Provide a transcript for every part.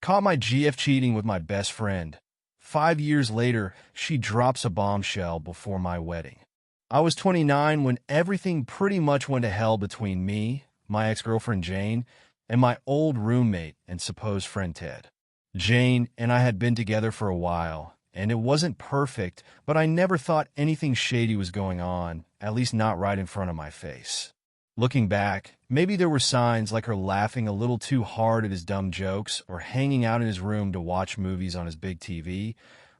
Caught my GF cheating with my best friend. 5 years later, she drops a bombshell before my wedding. I was 29 when everything pretty much went to hell between me, my ex-girlfriend Jane, and my old roommate and supposed friend Ted. Jane and I had been together for a while, and it wasn't perfect, but I never thought anything shady was going on, at least not right in front of my face. Looking back, maybe there were signs like her laughing a little too hard at his dumb jokes or hanging out in his room to watch movies on his big TV,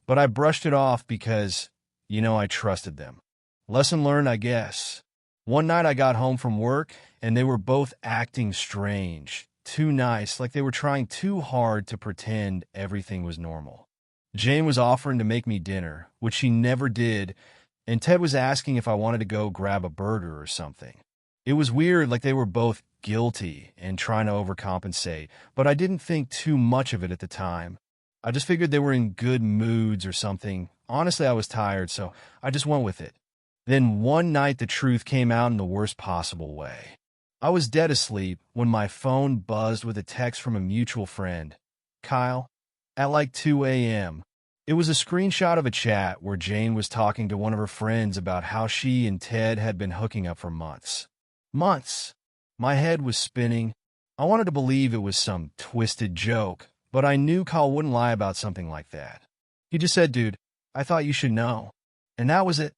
but I brushed it off because, I trusted them. Lesson learned, I guess. One night I got home from work, and they were both acting strange, too nice, like they were trying too hard to pretend everything was normal. Jane was offering to make me dinner, which she never did, and Ted was asking if I wanted to go grab a burger or something. It was weird, like they were both guilty and trying to overcompensate, but I didn't think too much of it at the time. I just figured they were in good moods or something. Honestly, I was tired, so I just went with it. Then one night the truth came out in the worst possible way. I was dead asleep when my phone buzzed with a text from a mutual friend, Kyle, at like 2 a.m. It was a screenshot of a chat where Jane was talking to one of her friends about how she and Ted had been hooking up for months. Months. My head was spinning. I wanted to believe it was some twisted joke, but I knew Kyle wouldn't lie about something like that. He just said, dude, I thought you should know. And that was it.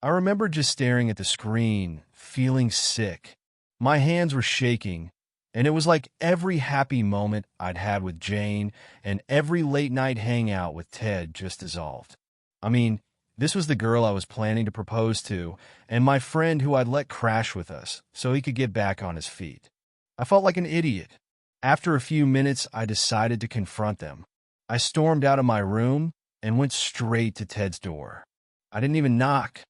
I remember just staring at the screen, feeling sick. My hands were shaking, and it was like every happy moment I'd had with Jane and every late-night hangout with Ted just dissolved. I mean, this was the girl I was planning to propose to, and my friend who I'd let crash with us so he could get back on his feet. I felt like an idiot. After a few minutes, I decided to confront them. I stormed out of my room and went straight to Ted's door. I didn't even knock.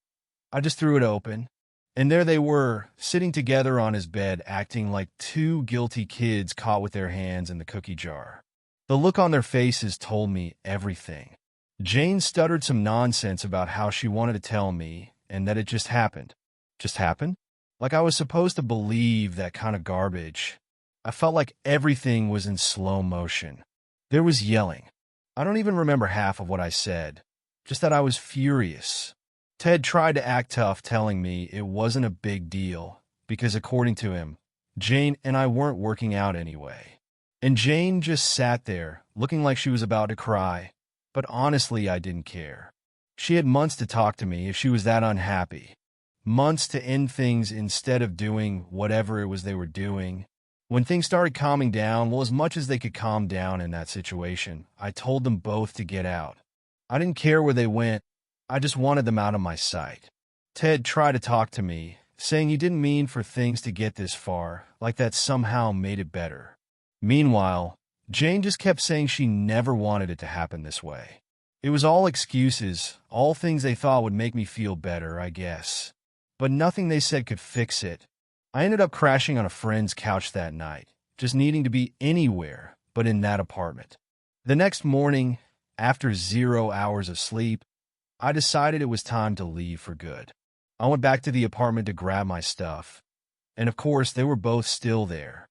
I just threw it open. And there they were, sitting together on his bed, acting like two guilty kids caught with their hands in the cookie jar. The look on their faces told me everything. Jane stuttered some nonsense about how she wanted to tell me, and that it just happened. Just happened? Like I was supposed to believe that kind of garbage. I felt like everything was in slow motion. There was yelling. I don't even remember half of what I said, just that I was furious. Ted tried to act tough, telling me it wasn't a big deal, because according to him, Jane and I weren't working out anyway. And Jane just sat there, looking like she was about to cry. But honestly, I didn't care. She had months to talk to me if she was that unhappy. Months to end things instead of doing whatever it was they were doing. When things started calming down, well, as much as they could calm down in that situation, I told them both to get out. I didn't care where they went. I just wanted them out of my sight. Ted tried to talk to me, saying he didn't mean for things to get this far, like that somehow made it better. Meanwhile, Jane just kept saying she never wanted it to happen this way. It was all excuses, all things they thought would make me feel better, I guess. But nothing they said could fix it. I ended up crashing on a friend's couch that night, just needing to be anywhere but in that apartment. The next morning, after 0 hours of sleep, I decided it was time to leave for good. I went back to the apartment to grab my stuff, and of course they were both still there.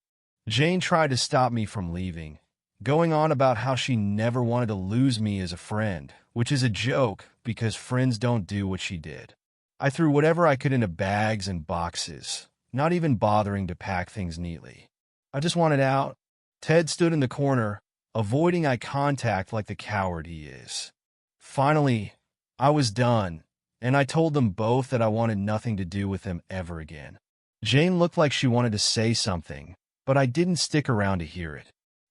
Jane tried to stop me from leaving, going on about how she never wanted to lose me as a friend, which is a joke because friends don't do what she did. I threw whatever I could into bags and boxes, not even bothering to pack things neatly. I just wanted out. Ted stood in the corner, avoiding eye contact like the coward he is. Finally, I was done, and I told them both that I wanted nothing to do with them ever again. Jane looked like she wanted to say something, but I didn't stick around to hear it.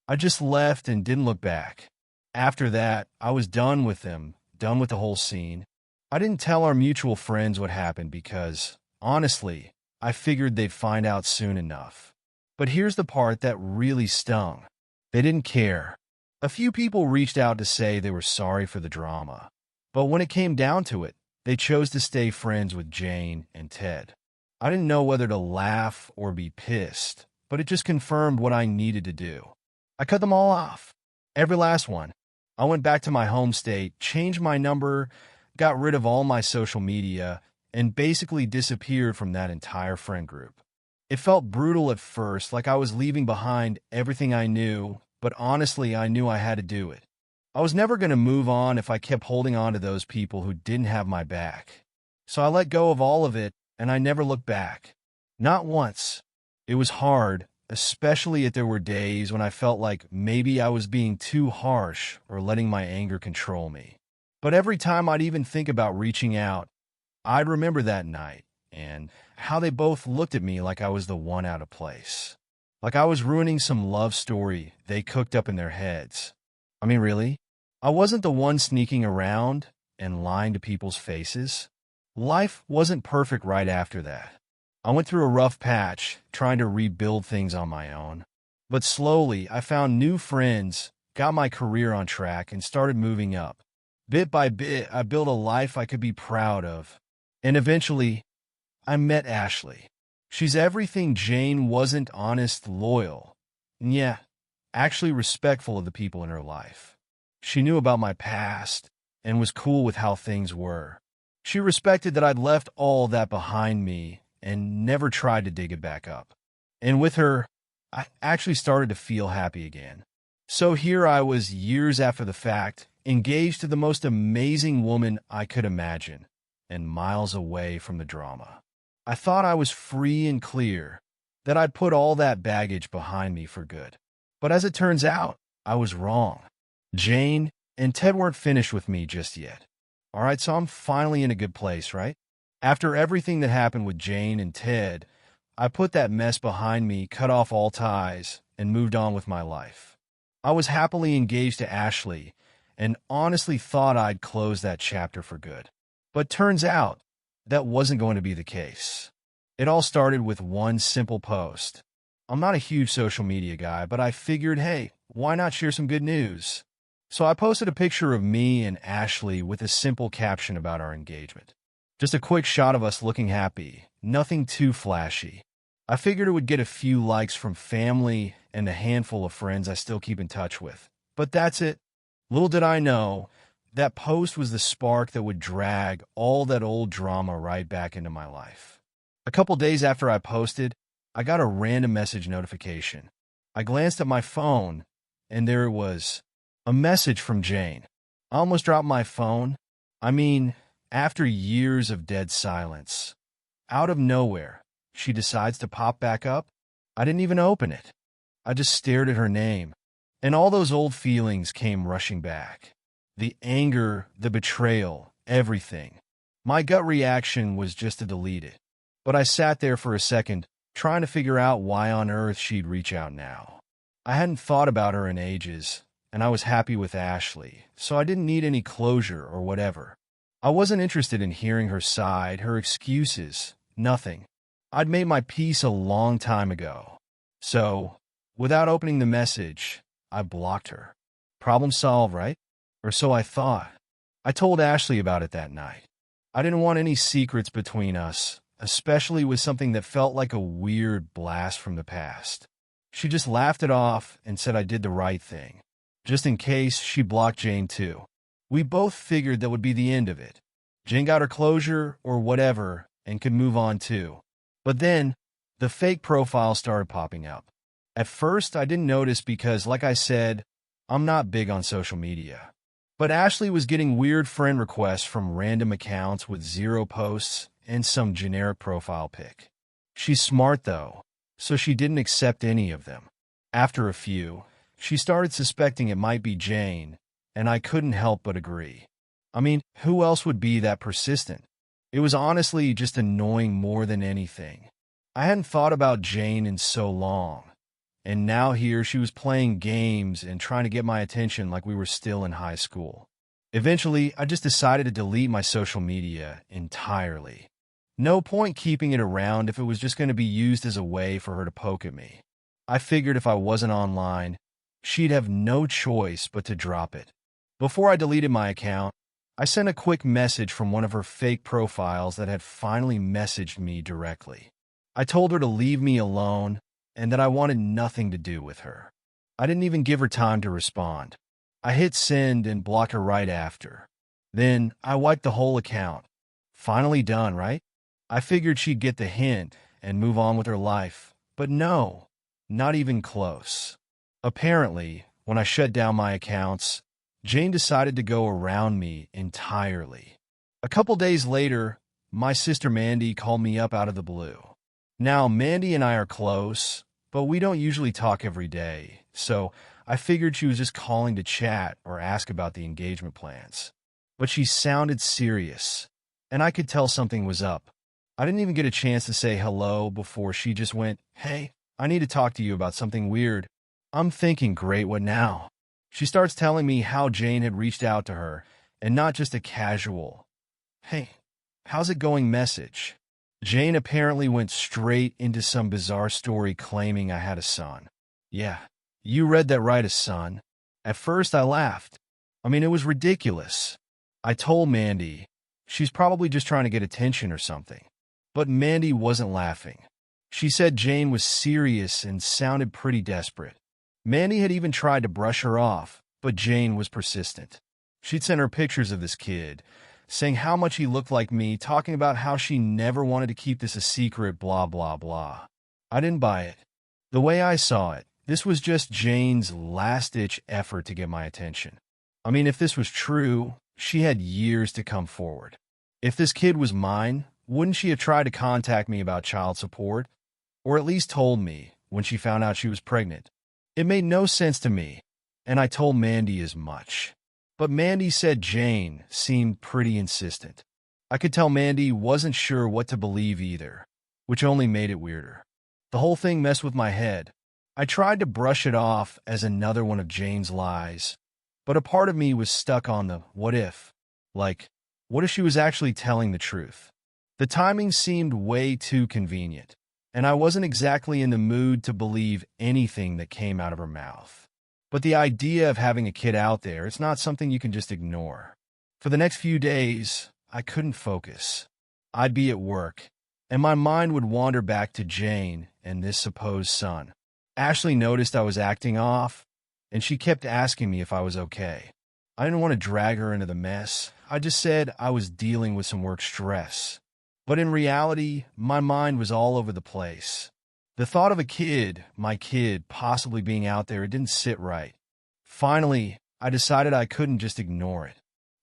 I just left and didn't look back. After that, I was done with them, done with the whole scene. I didn't tell our mutual friends what happened because, honestly, I figured they'd find out soon enough. But here's the part that really stung. They didn't care. A few people reached out to say they were sorry for the drama. But when it came down to it, they chose to stay friends with Jane and Ted. I didn't know whether to laugh or be pissed, but it just confirmed what I needed to do. I cut them all off. Every last one. I went back to my home state, changed my number, got rid of all my social media, and basically disappeared from that entire friend group. It felt brutal at first, like I was leaving behind everything I knew, but honestly, I knew I had to do it. I was never going to move on if I kept holding on to those people who didn't have my back. So I let go of all of it, and I never looked back. Not once. It was hard, especially if there were days when I felt like maybe I was being too harsh or letting my anger control me. But every time I'd even think about reaching out, I'd remember that night and how they both looked at me like I was the one out of place. Like I was ruining some love story they cooked up in their heads. I mean, really? I wasn't the one sneaking around and lying to people's faces. Life wasn't perfect right after that. I went through a rough patch trying to rebuild things on my own. But slowly, I found new friends, got my career on track, and started moving up. Bit by bit, I built a life I could be proud of. And eventually, I met Ashley. She's everything Jane wasn't: honest, loyal, and yeah, actually respectful of the people in her life. She knew about my past and was cool with how things were. She respected that I'd left all that behind me and never tried to dig it back up. And with her, I actually started to feel happy again. So here I was, years after the fact, engaged to the most amazing woman I could imagine, and miles away from the drama. I thought I was free and clear, that I'd put all that baggage behind me for good. But as it turns out, I was wrong. Jane and Ted weren't finished with me just yet. All right, so I'm finally in a good place, right? After everything that happened with Jane and Ted, I put that mess behind me, cut off all ties, and moved on with my life. I was happily engaged to Ashley and honestly thought I'd close that chapter for good. But turns out, that wasn't going to be the case. It all started with one simple post. I'm not a huge social media guy, but I figured, hey, why not share some good news? So I posted a picture of me and Ashley with a simple caption about our engagement. Just a quick shot of us looking happy, nothing too flashy. I figured it would get a few likes from family and a handful of friends I still keep in touch with. But that's it. Little did I know, that post was the spark that would drag all that old drama right back into my life. A couple days after I posted, I got a random message notification. I glanced at my phone, and there it was, a message from Jane. I almost dropped my phone. I mean, after years of dead silence, out of nowhere, she decides to pop back up. I didn't even open it. I just stared at her name, and all those old feelings came rushing back. The anger, the betrayal, everything. My gut reaction was just to delete it. But I sat there for a second, trying to figure out why on earth she'd reach out now. I hadn't thought about her in ages, and I was happy with Ashley, so I didn't need any closure or whatever. I wasn't interested in hearing her side, her excuses, nothing. I'd made my peace a long time ago. So, without opening the message, I blocked her. Problem solved, right? Or so I thought. I told Ashley about it that night. I didn't want any secrets between us, especially with something that felt like a weird blast from the past. She just laughed it off and said I did the right thing. Just in case, she blocked Jane too. We both figured that would be the end of it. Jane got her closure or whatever and could move on too. But then, the fake profile started popping up. At first, I didn't notice because, like I said, I'm not big on social media. But Ashley was getting weird friend requests from random accounts with 0 posts and some generic profile pic. She's smart though, so she didn't accept any of them. After a few, she started suspecting it might be Jane, and I couldn't help but agree. I mean, who else would be that persistent? It was honestly just annoying more than anything. I hadn't thought about Jane in so long, and now here she was playing games and trying to get my attention like we were still in high school. Eventually, I just decided to delete my social media entirely. No point keeping it around if it was just going to be used as a way for her to poke at me. I figured if I wasn't online, she'd have no choice but to drop it. Before I deleted my account, I sent a quick message from one of her fake profiles that had finally messaged me directly. I told her to leave me alone and that I wanted nothing to do with her. I didn't even give her time to respond. I hit send and blocked her right after. Then I wiped the whole account. Finally done, right? I figured she'd get the hint and move on with her life, but no, not even close. Apparently, When I shut down my accounts, Jane decided to go around me entirely. A couple days later, my sister Mandy called me up out of the blue. Now, Mandy and I are close, but we don't usually talk every day, so I figured she was just calling to chat or ask about the engagement plans. But she sounded serious, and I could tell something was up. I didn't even get a chance to say hello before she just went, "Hey, I need to talk to you about something weird." I'm thinking, great, what now? She starts telling me how Jane had reached out to her, and not just a casual, "Hey, how's it going" message. Jane apparently went straight into some bizarre story claiming I had a son. Yeah, you read that right, a son. At first I laughed. I mean, it was ridiculous. I told Mandy, she's probably just trying to get attention or something. But Mandy wasn't laughing. She said Jane was serious and sounded pretty desperate. Mandy had even tried to brush her off, but Jane was persistent. She'd sent her pictures of this kid, saying how much he looked like me, talking about how she never wanted to keep this a secret, blah, blah, blah. I didn't buy it. The way I saw it, this was just Jane's last-ditch effort to get my attention. I mean, if this was true, she had years to come forward. If this kid was mine, wouldn't she have tried to contact me about child support? Or at least told me when she found out she was pregnant? It made no sense to me, and I told Mandy as much. But Mandy said Jane seemed pretty insistent. I could tell Mandy wasn't sure what to believe either, which only made it weirder. The whole thing messed with my head. I tried to brush it off as another one of Jane's lies, but a part of me was stuck on the what if. Like, what if she was actually telling the truth? The timing seemed way too convenient, and I wasn't exactly in the mood to believe anything that came out of her mouth. But the idea of having a kid out there, it's not something you can just ignore. For the next few days, I couldn't focus. I'd be at work, and my mind would wander back to Jane and this supposed son. Ashley noticed I was acting off, and she kept asking me if I was okay. I didn't want to drag her into the mess. I just said I was dealing with some work stress. But in reality, my mind was all over the place. The thought of a kid, my kid, possibly being out there, it didn't sit right. Finally, I decided I couldn't just ignore it.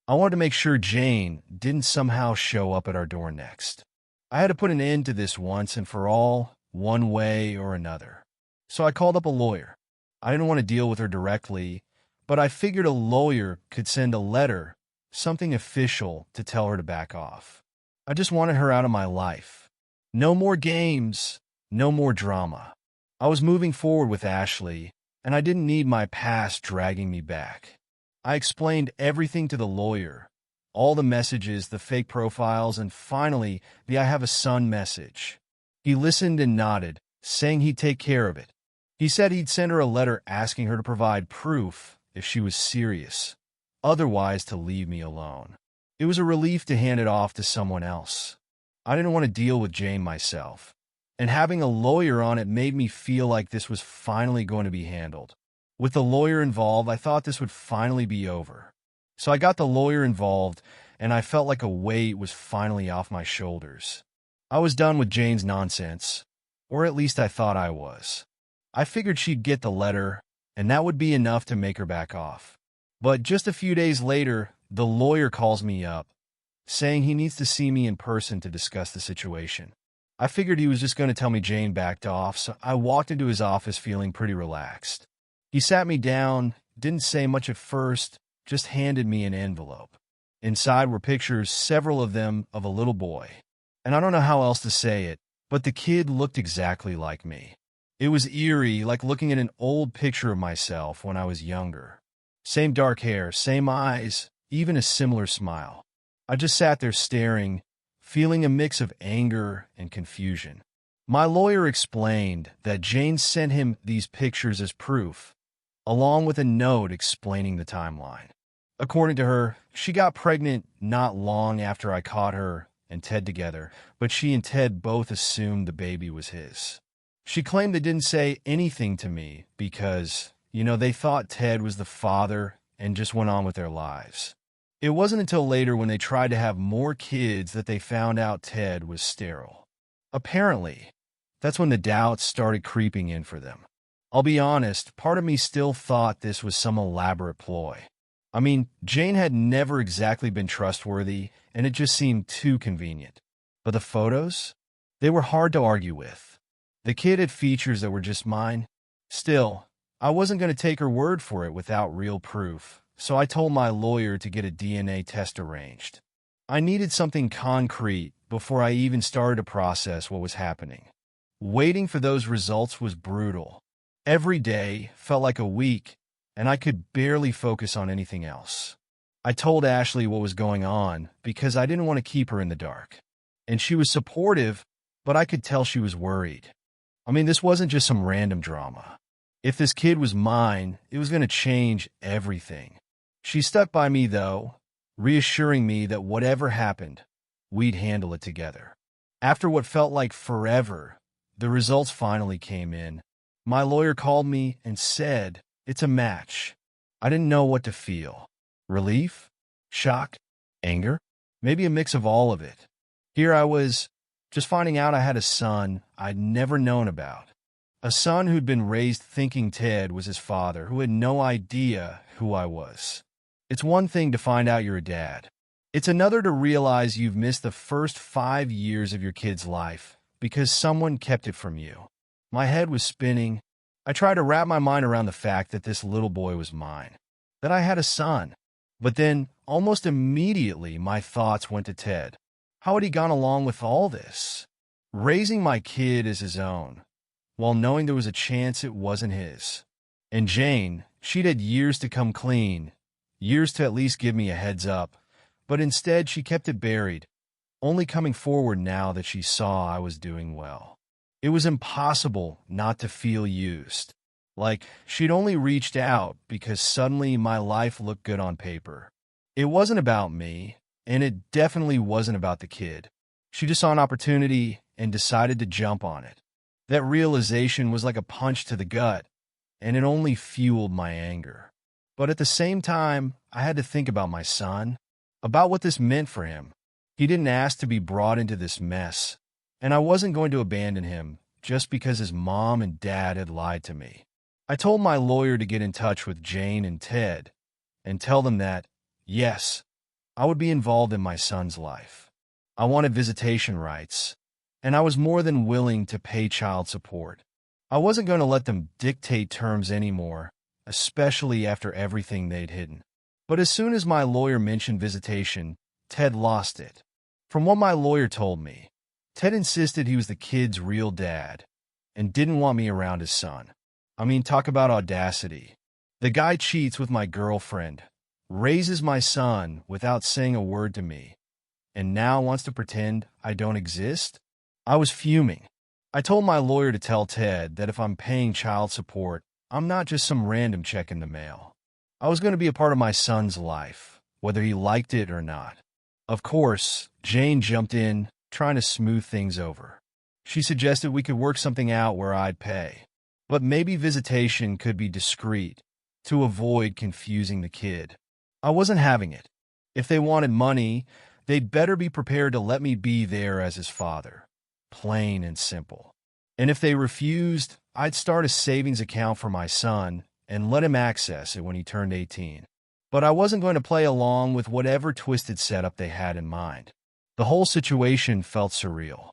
I wanted to make sure Jane didn't somehow show up at our door next. I had to put an end to this once and for all, one way or another. So I called up a lawyer. I didn't want to deal with her directly, but I figured a lawyer could send a letter, something official, to tell her to back off. I just wanted her out of my life. No more games. No more drama. I was moving forward with Ashley, and I didn't need my past dragging me back. I explained everything to the lawyer, all the messages, the fake profiles, and finally, the "I have a son" message. He listened and nodded, saying he'd take care of it. He said he'd send her a letter asking her to provide proof if she was serious, otherwise to leave me alone. It was a relief to hand it off to someone else. I didn't want to deal with Jane myself. And having a lawyer on it made me feel like this was finally going to be handled. With the lawyer involved, I thought this would finally be over. So I got the lawyer involved, and I felt like a weight was finally off my shoulders. I was done with Jane's nonsense, or at least I thought I was. I figured she'd get the letter, and that would be enough to make her back off. But just a few days later, the lawyer calls me up, saying he needs to see me in person to discuss the situation. I figured he was just going to tell me Jane backed off, so I walked into his office feeling pretty relaxed. He sat me down, didn't say much at first, just handed me an envelope. Inside were pictures, several of them, of a little boy. And I don't know how else to say it, but the kid looked exactly like me. It was eerie, like looking at an old picture of myself when I was younger. Same dark hair, same eyes, even a similar smile. I just sat there staring, feeling a mix of anger and confusion. My lawyer explained that Jane sent him these pictures as proof, along with a note explaining the timeline. According to her, she got pregnant not long after I caught her and Ted together, but she and Ted both assumed the baby was his. She claimed they didn't say anything to me because, they thought Ted was the father and just went on with their lives. It wasn't until later when they tried to have more kids that they found out Ted was sterile. Apparently, that's when the doubts started creeping in for them. I'll be honest, part of me still thought this was some elaborate ploy. I mean, Jane had never exactly been trustworthy, and it just seemed too convenient. But the photos? They were hard to argue with. The kid had features that were just mine. Still, I wasn't going to take her word for it without real proof, so I told my lawyer to get a DNA test arranged. I needed something concrete before I even started to process what was happening. Waiting for those results was brutal. Every day felt like a week, and I could barely focus on anything else. I told Ashley what was going on because I didn't want to keep her in the dark. And she was supportive, but I could tell she was worried. I mean, this wasn't just some random drama. If this kid was mine, it was going to change everything. She stuck by me, though, reassuring me that whatever happened, we'd handle it together. After what felt like forever, the results finally came in. My lawyer called me and said, "It's a match." I didn't know what to feel. Relief? Shock? Anger? Maybe a mix of all of it. Here I was, just finding out I had a son I'd never known about. A son who'd been raised thinking Ted was his father, who had no idea who I was. It's one thing to find out you're a dad. It's another to realize you've missed the first 5 years of your kid's life because someone kept it from you. My head was spinning. I tried to wrap my mind around the fact that this little boy was mine, that I had a son. But then, almost immediately, my thoughts went to Ted. How had he gone along with all this? Raising my kid as his own, while knowing there was a chance it wasn't his. And Jane, she'd had years to come clean, years to at least give me a heads up, but instead she kept it buried, only coming forward now that she saw I was doing well. It was impossible not to feel used, like she'd only reached out because suddenly my life looked good on paper. It wasn't about me, and it definitely wasn't about the kid. She just saw an opportunity and decided to jump on it. That realization was like a punch to the gut, and it only fueled my anger. But at the same time, I had to think about my son, about what this meant for him. He didn't ask to be brought into this mess, and I wasn't going to abandon him just because his mom and dad had lied to me. I told my lawyer to get in touch with Jane and Ted and tell them that, yes, I would be involved in my son's life. I wanted visitation rights, and I was more than willing to pay child support. I wasn't going to let them dictate terms anymore, especially after everything they'd hidden. But as soon as my lawyer mentioned visitation, Ted lost it. From what my lawyer told me, Ted insisted he was the kid's real dad and didn't want me around his son. I mean, talk about audacity. The guy cheats with my girlfriend, raises my son without saying a word to me, and now wants to pretend I don't exist? I was fuming. I told my lawyer to tell Ted that if I'm paying child support, I'm not just some random check in the mail. I was going to be a part of my son's life, whether he liked it or not. Of course, Jane jumped in, trying to smooth things over. She suggested we could work something out where I'd pay, but maybe visitation could be discreet to avoid confusing the kid. I wasn't having it. If they wanted money, they'd better be prepared to let me be there as his father. Plain and simple. And if they refused, I'd start a savings account for my son and let him access it when he turned 18. But I wasn't going to play along with whatever twisted setup they had in mind. The whole situation felt surreal.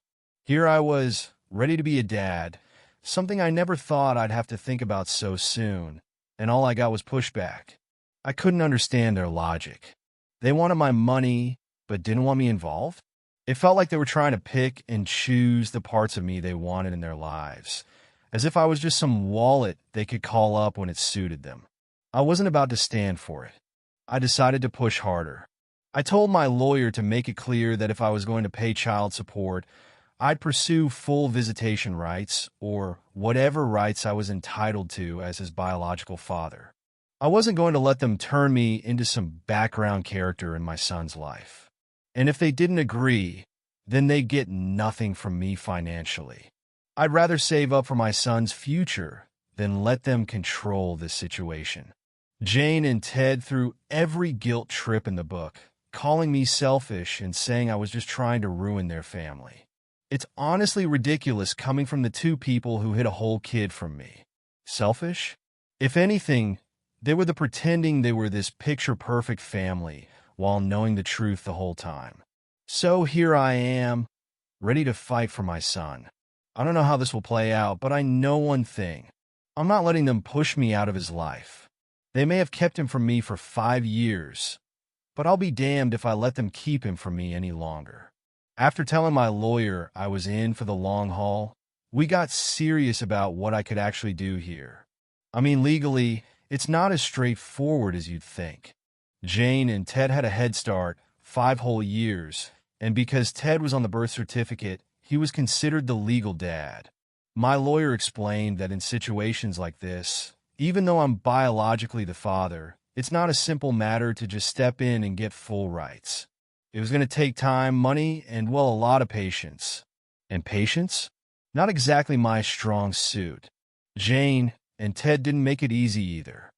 Here I was, ready to be a dad, something I never thought I'd have to think about so soon, and all I got was pushback. I couldn't understand their logic. They wanted my money, but didn't want me involved? It felt like they were trying to pick and choose the parts of me they wanted in their lives, as if I was just some wallet they could call up when it suited them. I wasn't about to stand for it. I decided to push harder. I told my lawyer to make it clear that if I was going to pay child support, I'd pursue full visitation rights or whatever rights I was entitled to as his biological father. I wasn't going to let them turn me into some background character in my son's life. And if they didn't agree, then they'd get nothing from me financially. I'd rather save up for my son's future than let them control this situation. Jane and Ted threw every guilt trip in the book, calling me selfish and saying I was just trying to ruin their family. It's honestly ridiculous coming from the two people who hid a whole kid from me. Selfish? If anything, they were pretending they were this picture-perfect family while knowing the truth the whole time. So here I am, ready to fight for my son. I don't know how this will play out, but I know one thing. I'm not letting them push me out of his life. They may have kept him from me for 5 years, but I'll be damned if I let them keep him from me any longer. After telling my lawyer I was in for the long haul, we got serious about what I could actually do here. I mean, legally, it's not as straightforward as you'd think. Jane and Ted had a head start, 5 whole years, and because Ted was on the birth certificate, he was considered the legal dad. My lawyer explained that in situations like this, even though I'm biologically the father, it's not a simple matter to just step in and get full rights. It was going to take time, money, and, well, a lot of patience. And patience? Not exactly my strong suit. Jane and Ted didn't make it easy either.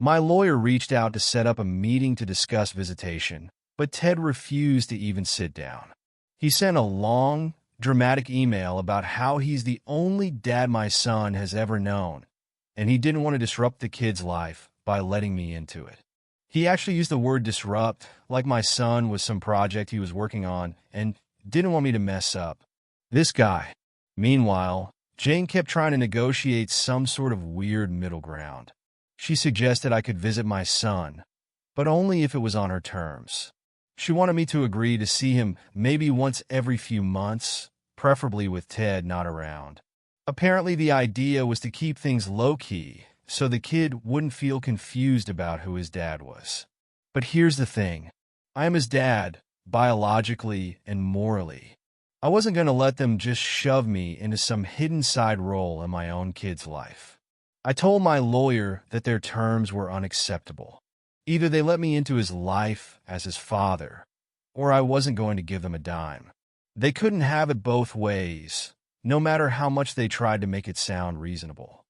My lawyer reached out to set up a meeting to discuss visitation, but Ted refused to even sit down. He sent a long, dramatic email about how he's the only dad my son has ever known, and he didn't want to disrupt the kid's life by letting me into it. He actually used the word disrupt, like my son was some project he was working on, and didn't want me to mess up. This guy. Meanwhile, Jane kept trying to negotiate some sort of weird middle ground. She suggested I could visit my son, but only if it was on her terms. She wanted me to agree to see him maybe once every few months, preferably with Ted not around. Apparently, the idea was to keep things low-key, so the kid wouldn't feel confused about who his dad was. But here's the thing. I am his dad, biologically and morally. I wasn't going to let them just shove me into some hidden side role in my own kid's life. I told my lawyer that their terms were unacceptable. Either they let me into his life as his father, or I wasn't going to give them a dime. They couldn't have it both ways, no matter how much they tried to make it sound reasonable.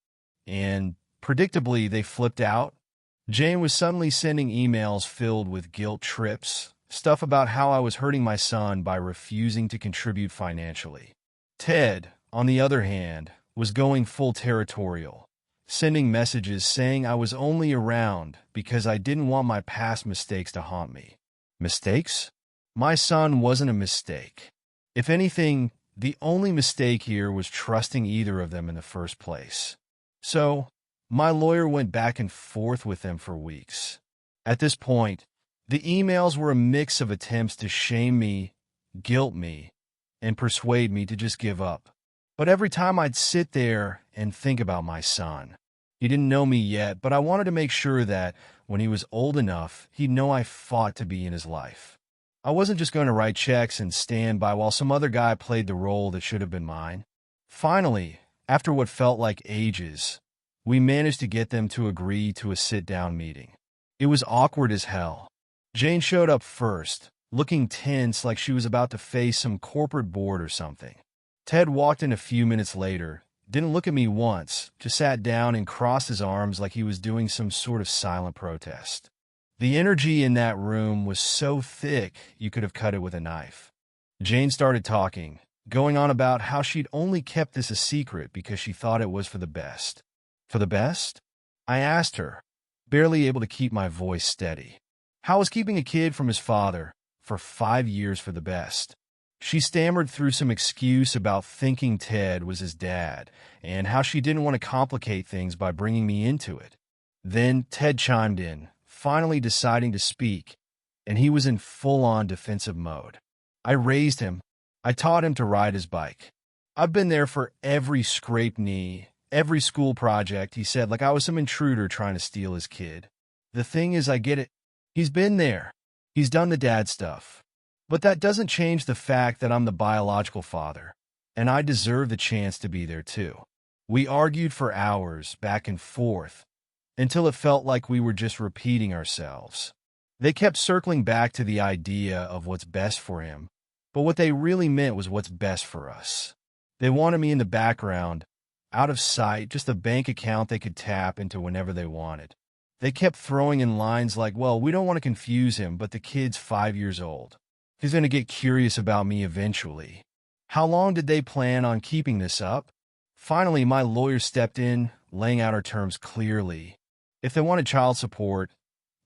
And predictably, they flipped out. Jane was suddenly sending emails filled with guilt trips, stuff about how I was hurting my son by refusing to contribute financially. Ted, on the other hand, was going full territorial, sending messages saying I was only around because I didn't want my past mistakes to haunt me. Mistakes? My son wasn't a mistake. If anything, the only mistake here was trusting either of them in the first place. So, my lawyer went back and forth with them for weeks. At this point, the emails were a mix of attempts to shame me, guilt me, and persuade me to just give up. But every time I'd sit there and think about my son. He didn't know me yet, but I wanted to make sure that, when he was old enough, he'd know I fought to be in his life. I wasn't just going to write checks and stand by while some other guy played the role that should have been mine. Finally, after what felt like ages, we managed to get them to agree to a sit-down meeting. It was awkward as hell. Jane showed up first, looking tense like she was about to face some corporate board or something. Ted walked in a few minutes later, didn't look at me once, just sat down and crossed his arms like he was doing some sort of silent protest. The energy in that room was so thick you could have cut it with a knife. Jane started talking, going on about how she'd only kept this a secret because she thought it was for the best. For the best? I asked her, barely able to keep my voice steady. How was keeping a kid from his father for 5 years for the best? She stammered through some excuse about thinking Ted was his dad and how she didn't want to complicate things by bringing me into it. Then Ted chimed in, finally deciding to speak, and he was in full-on defensive mode. I raised him. I taught him to ride his bike. I've been there for every scraped knee, every school project, he said, like I was some intruder trying to steal his kid. The thing is, I get it. He's been there. He's done the dad stuff. But that doesn't change the fact that I'm the biological father, and I deserve the chance to be there too. We argued for hours, back and forth, until it felt like we were just repeating ourselves. They kept circling back to the idea of what's best for him, but what they really meant was what's best for us. They wanted me in the background, out of sight, just a bank account they could tap into whenever they wanted. They kept throwing in lines like, well, we don't want to confuse him, but the kid's 5 years old. He's going to get curious about me eventually. How long did they plan on keeping this up? Finally, my lawyer stepped in, laying out our terms clearly. If they wanted child support,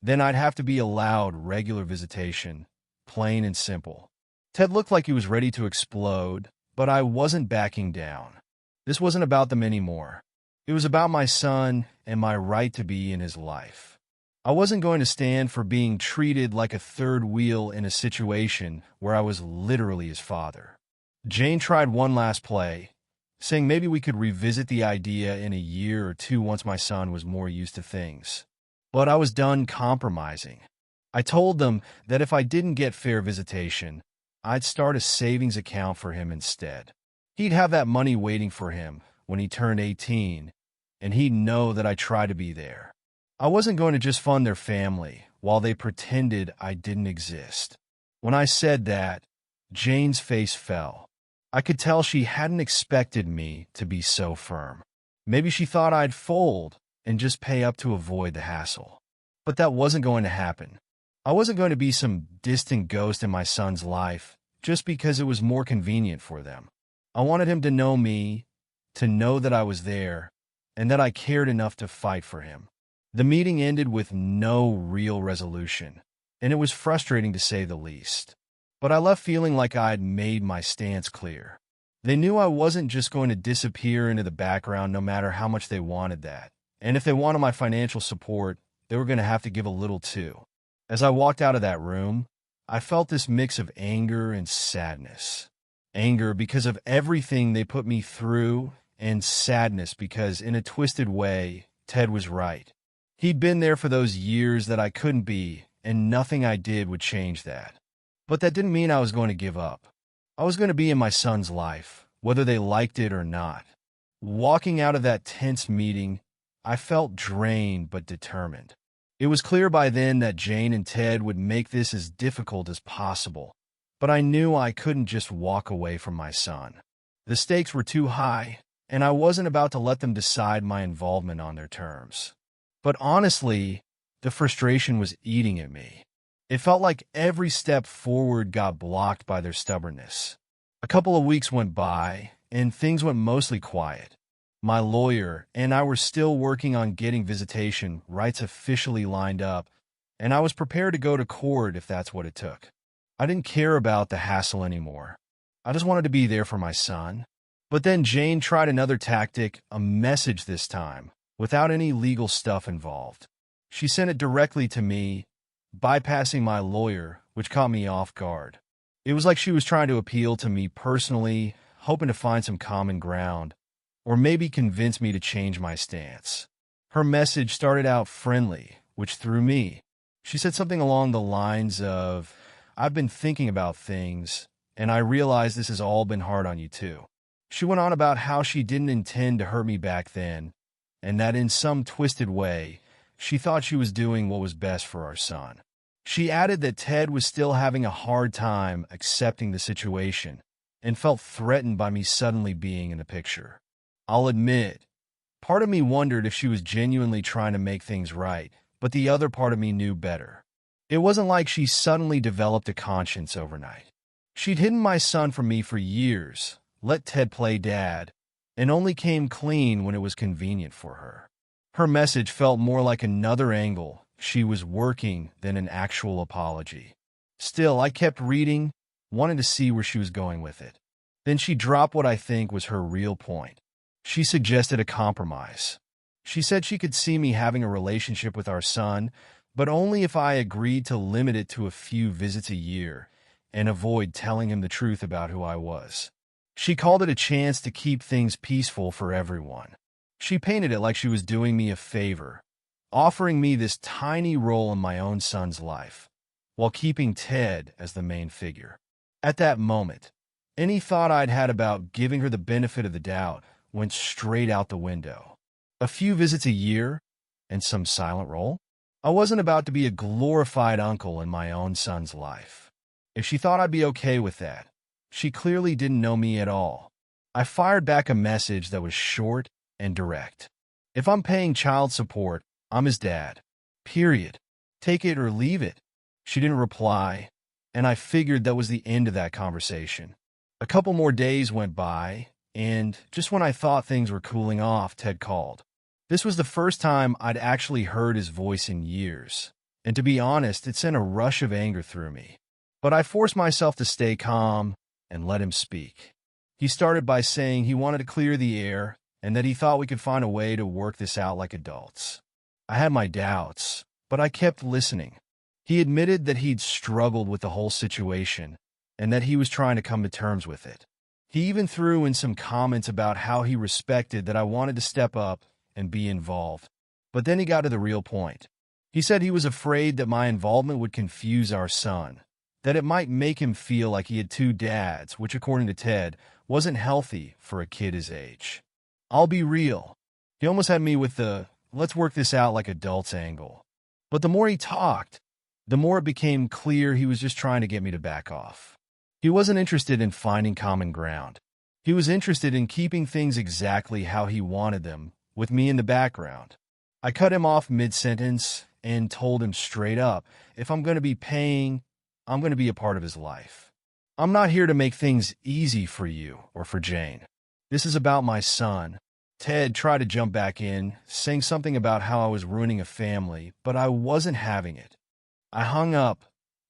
then I'd have to be allowed regular visitation, plain and simple. Ted looked like he was ready to explode, but I wasn't backing down. This wasn't about them anymore. It was about my son and my right to be in his life. I wasn't going to stand for being treated like a third wheel in a situation where I was literally his father. Jane tried one last play, saying maybe we could revisit the idea in a year or two once my son was more used to things. But I was done compromising. I told them that if I didn't get fair visitation, I'd start a savings account for him instead. He'd have that money waiting for him when he turned 18, and he'd know that I tried to be there. I wasn't going to just fund their family while they pretended I didn't exist. When I said that, Jane's face fell. I could tell she hadn't expected me to be so firm. Maybe she thought I'd fold and just pay up to avoid the hassle. But that wasn't going to happen. I wasn't going to be some distant ghost in my son's life just because it was more convenient for them. I wanted him to know me, to know that I was there, and that I cared enough to fight for him. The meeting ended with no real resolution, and it was frustrating to say the least. But I left feeling like I'd made my stance clear. They knew I wasn't just going to disappear into the background no matter how much they wanted that. And if they wanted my financial support, they were going to have to give a little too. As I walked out of that room, I felt this mix of anger and sadness. Anger because of everything they put me through, and sadness because, in a twisted way, Ted was right. He'd been there for those years that I couldn't be, and nothing I did would change that. But that didn't mean I was going to give up. I was going to be in my son's life, whether they liked it or not. Walking out of that tense meeting, I felt drained but determined. It was clear by then that Jane and Ted would make this as difficult as possible, but I knew I couldn't just walk away from my son. The stakes were too high, and I wasn't about to let them decide my involvement on their terms. But honestly, the frustration was eating at me. It felt like every step forward got blocked by their stubbornness. A couple of weeks went by, and things went mostly quiet. My lawyer and I were still working on getting visitation rights officially lined up, and I was prepared to go to court if that's what it took. I didn't care about the hassle anymore. I just wanted to be there for my son. But then Jane tried another tactic, a message this time, without any legal stuff involved. She sent it directly to me, bypassing my lawyer, which caught me off guard. It was like she was trying to appeal to me personally, hoping to find some common ground, or maybe convince me to change my stance. Her message started out friendly, which threw me. She said something along the lines of, "I've been thinking about things, and I realize this has all been hard on you too." She went on about how she didn't intend to hurt me back then, and that in some twisted way, she thought she was doing what was best for our son. She added that Ted was still having a hard time accepting the situation and felt threatened by me suddenly being in the picture. I'll admit, part of me wondered if she was genuinely trying to make things right, but the other part of me knew better. It wasn't like she suddenly developed a conscience overnight. She'd hidden my son from me for years, let Ted play dad, and only came clean when it was convenient for her. Her message felt more like another angle she was working than an actual apology. Still, I kept reading, wanting to see where she was going with it. Then she dropped what I think was her real point. She suggested a compromise. She said she could see me having a relationship with our son, but only if I agreed to limit it to a few visits a year and avoid telling him the truth about who I was. She called it a chance to keep things peaceful for everyone. She painted it like she was doing me a favor, offering me this tiny role in my own son's life, while keeping Ted as the main figure. At that moment, any thought I'd had about giving her the benefit of the doubt went straight out the window. A few visits a year, and some silent role? I wasn't about to be a glorified uncle in my own son's life. If she thought I'd be okay with that, she clearly didn't know me at all. I fired back a message that was short and direct. If I'm paying child support, I'm his dad. Period. Take it or leave it. She didn't reply, and I figured that was the end of that conversation. A couple more days went by, and just when I thought things were cooling off, Ted called. This was the first time I'd actually heard his voice in years, and to be honest, it sent a rush of anger through me. But I forced myself to stay calm and let him speak. He started by saying he wanted to clear the air and that he thought we could find a way to work this out like adults. I had my doubts, but I kept listening. He admitted that he'd struggled with the whole situation and that he was trying to come to terms with it. He even threw in some comments about how he respected that I wanted to step up and be involved. But then he got to the real point. He said he was afraid that my involvement would confuse our son, that it might make him feel like he had two dads, which, according to Ted, wasn't healthy for a kid his age. I'll be real. He almost had me with the, let's work this out like adults angle. But the more he talked, the more it became clear he was just trying to get me to back off. He wasn't interested in finding common ground. He was interested in keeping things exactly how he wanted them, with me in the background. I cut him off mid-sentence and told him straight up, if I'm going to be paying, I'm going to be a part of his life. I'm not here to make things easy for you or for Jane. This is about my son. Ted tried to jump back in, saying something about how I was ruining a family, but I wasn't having it. I hung up,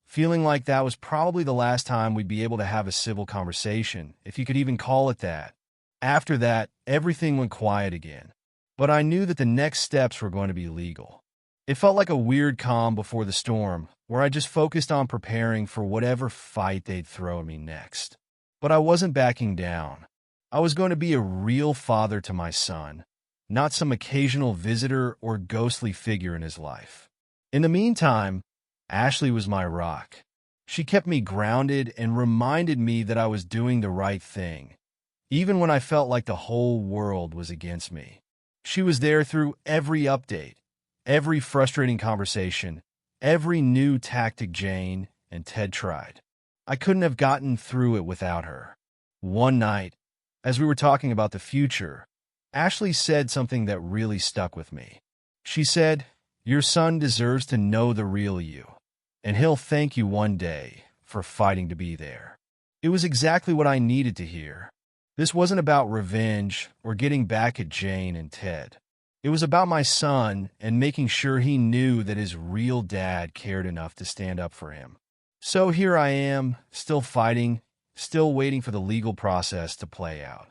feeling like that was probably the last time we'd be able to have a civil conversation, if you could even call it that. After that, everything went quiet again. But I knew that the next steps were going to be legal. It felt like a weird calm before the storm, where I just focused on preparing for whatever fight they'd throw at me next. But I wasn't backing down. I was going to be a real father to my son, not some occasional visitor or ghostly figure in his life. In the meantime, Ashley was my rock. She kept me grounded and reminded me that I was doing the right thing, even when I felt like the whole world was against me. She was there through every update, every frustrating conversation, every new tactic Jane and Ted tried. I couldn't have gotten through it without her. One night, as we were talking about the future, Ashley said something that really stuck with me. She said, "Your son deserves to know the real you, and he'll thank you one day for fighting to be there." It was exactly what I needed to hear. This wasn't about revenge or getting back at Jane and Ted. It was about my son and making sure he knew that his real dad cared enough to stand up for him. So here I am, still fighting, still waiting for the legal process to play out.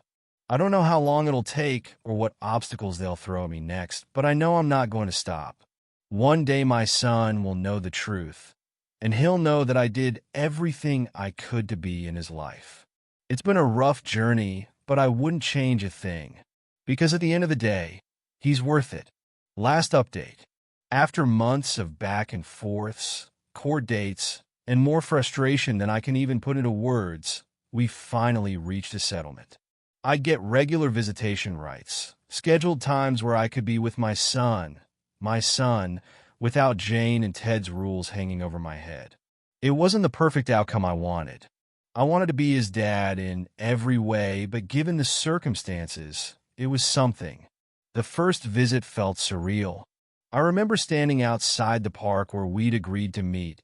I don't know how long it'll take or what obstacles they'll throw at me next, but I know I'm not going to stop. One day my son will know the truth, and he'll know that I did everything I could to be in his life. It's been a rough journey, but I wouldn't change a thing, because at the end of the day, he's worth it. Last update. After months of back and forths, court dates, and more frustration than I can even put into words, we finally reached a settlement. I'd get regular visitation rights, scheduled times where I could be with my son, without Jane and Ted's rules hanging over my head. It wasn't the perfect outcome I wanted. I wanted to be his dad in every way, but given the circumstances, it was something. The first visit felt surreal. I remember standing outside the park where we'd agreed to meet,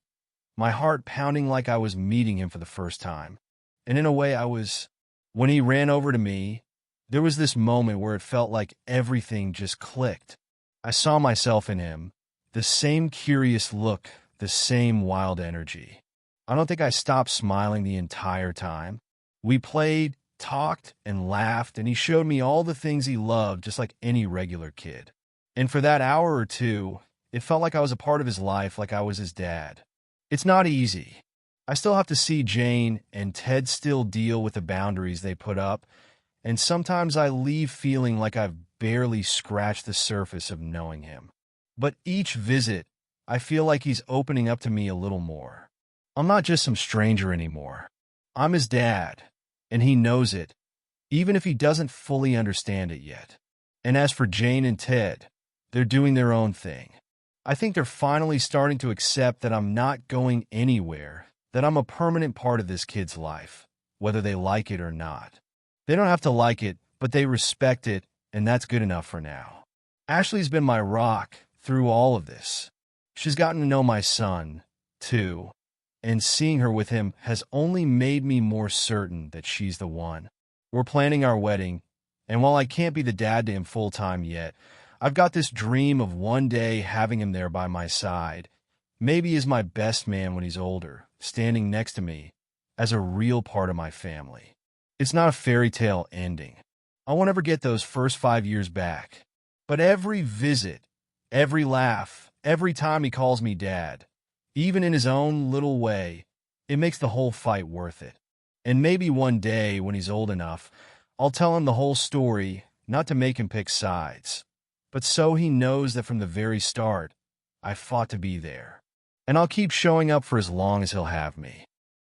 my heart pounding like I was meeting him for the first time. And in a way I was. When he ran over to me, there was this moment where it felt like everything just clicked. I saw myself in him, the same curious look, the same wild energy. I don't think I stopped smiling the entire time. We played, talked, and laughed, and he showed me all the things he loved just like any regular kid. And for that hour or two, it felt like I was a part of his life, like I was his dad. It's not easy. I still have to see Jane and Ted still deal with the boundaries they put up, and sometimes I leave feeling like I've barely scratched the surface of knowing him. But each visit, I feel like he's opening up to me a little more. I'm not just some stranger anymore. I'm his dad, and he knows it, even if he doesn't fully understand it yet. And as for Jane and Ted, they're doing their own thing. I think they're finally starting to accept that I'm not going anywhere, that I'm a permanent part of this kid's life, whether they like it or not. They don't have to like it, but they respect it, and that's good enough for now. Ashley's been my rock through all of this. She's gotten to know my son, too, and seeing her with him has only made me more certain that she's the one. We're planning our wedding, and while I can't be the dad to him full-time yet, I've got this dream of one day having him there by my side, maybe as my best man when he's older, standing next to me as a real part of my family. It's not a fairy tale ending. I won't ever get those first 5 years back. But every visit, every laugh, every time he calls me dad, even in his own little way, it makes the whole fight worth it. And maybe one day, when he's old enough, I'll tell him the whole story, not to make him pick sides, but so he knows that from the very start, I fought to be there. And I'll keep showing up for as long as he'll have me.